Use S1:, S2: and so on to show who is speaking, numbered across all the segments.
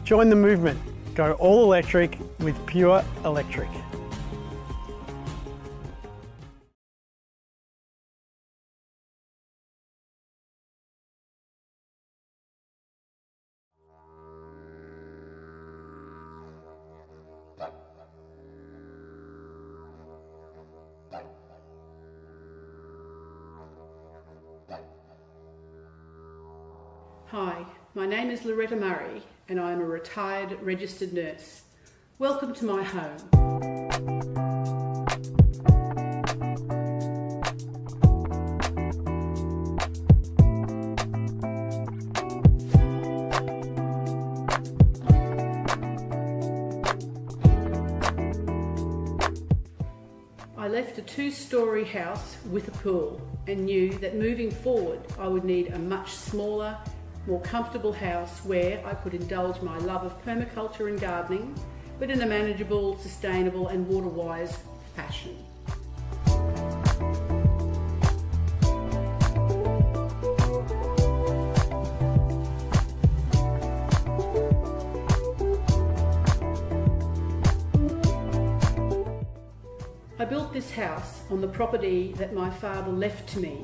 S1: Join the movement. Go all electric with Pure Electric.
S2: Hi, my name is Loretta Murray and I am a retired registered nurse. Welcome to my home. I left a two-storey house with a pool and knew that moving forward I would need a much smaller, more comfortable house where I could indulge my love of permaculture and gardening, but in a manageable, sustainable and water-wise fashion. I built this house on the property that my father left to me,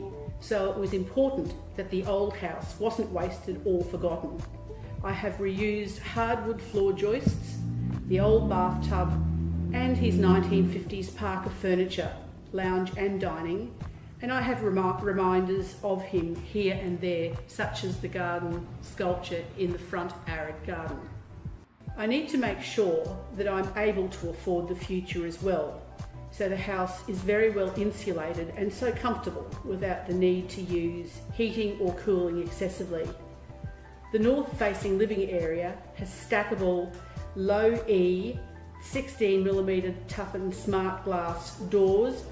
S2: so it was important that the old house wasn't wasted or forgotten. I have reused hardwood floor joists, the old bathtub, and his 1950s Parker furniture, lounge and dining, and I have reminders of him here and there, such as the garden sculpture in the front arid garden. I need to make sure that I'm able to afford the future as well, so the house is very well insulated and so comfortable without the need to use heating or cooling excessively. The north-facing living area has stackable low E 16mm toughened smart glass doors,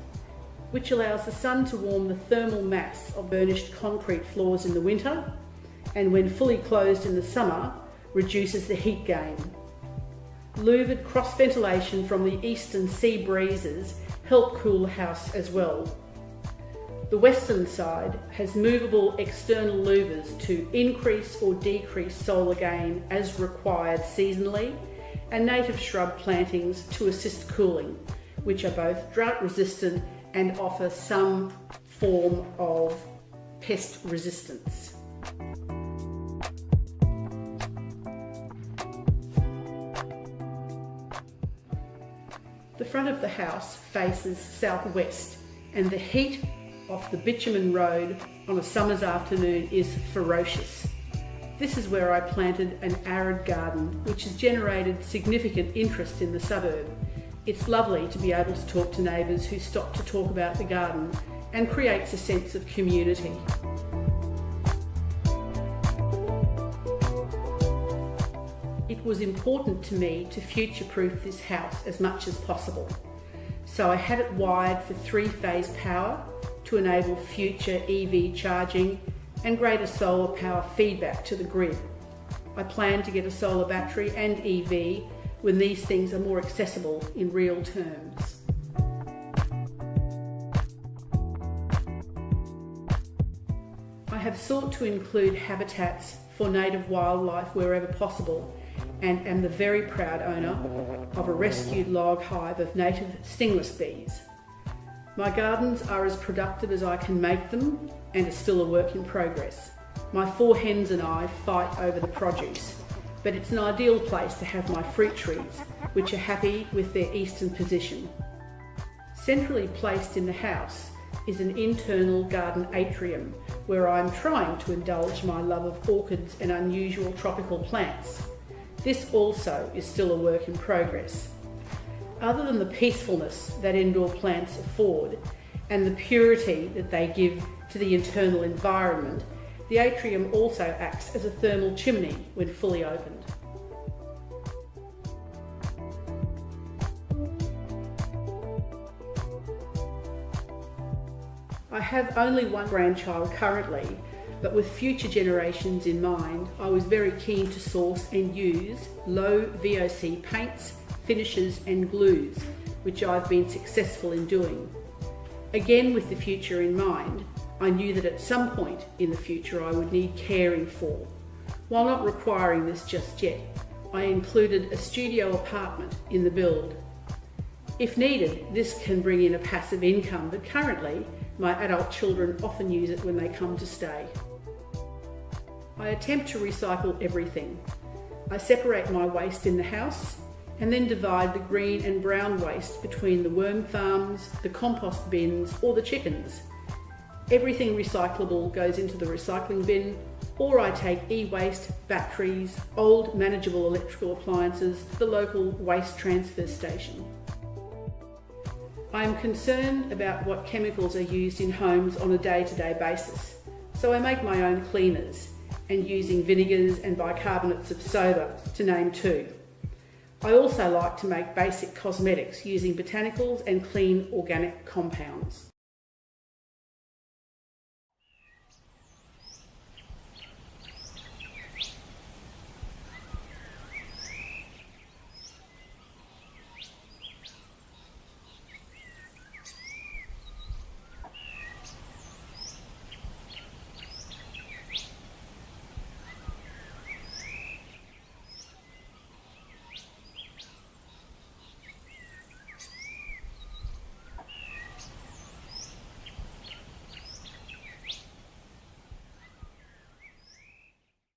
S2: which allows the sun to warm the thermal mass of burnished concrete floors in the winter, and when fully closed in the summer, reduces the heat gain. Louvered cross ventilation from the eastern sea breezes help cool the house as well. The western side has movable external louvers to increase or decrease solar gain as required seasonally, and native shrub plantings to assist cooling, which are both drought resistant and offer some form of pest resistance. The front of the house faces southwest, and the heat off the bitumen road on a summer's afternoon is ferocious. This is where I planted an arid garden, which has generated significant interest in the suburb. It's lovely to be able to talk to neighbours who stop to talk about the garden, and creates a sense of community. It was important to me to future-proof this house as much as possible. So I had it wired for 3-phase power to enable future EV charging and greater solar power feedback to the grid. I plan to get a solar battery and EV when these things are more accessible in real terms. I have sought to include habitats for native wildlife wherever possible, and am the very proud owner of a rescued log hive of native stingless bees. My gardens are as productive as I can make them and are still a work in progress. My 4 hens and I fight over the produce, but it's an ideal place to have my fruit trees, which are happy with their eastern position. Centrally placed in the house is an internal garden atrium where I'm trying to indulge my love of orchids and unusual tropical plants. This also is still a work in progress. Other than the peacefulness that indoor plants afford and the purity that they give to the internal environment, the atrium also acts as a thermal chimney when fully opened. I have only one grandchild currently, but with future generations in mind, I was very keen to source and use low VOC paints, finishes and glues, which I've been successful in doing. Again, with the future in mind, I knew that at some point in the future I would need caring for. While not requiring this just yet, I included a studio apartment in the build. If needed, this can bring in a passive income, but currently my adult children often use it when they come to stay. I attempt to recycle everything. I separate my waste in the house and then divide the green and brown waste between the worm farms, the compost bins or the chickens. Everything recyclable goes into the recycling bin, or I take e-waste, batteries, old manageable electrical appliances to the local waste transfer station. I am concerned about what chemicals are used in homes on a day-to-day basis, so I make my own cleaners and using vinegars and bicarbonates of soda, to name two. I also like to make basic cosmetics using botanicals and clean organic compounds.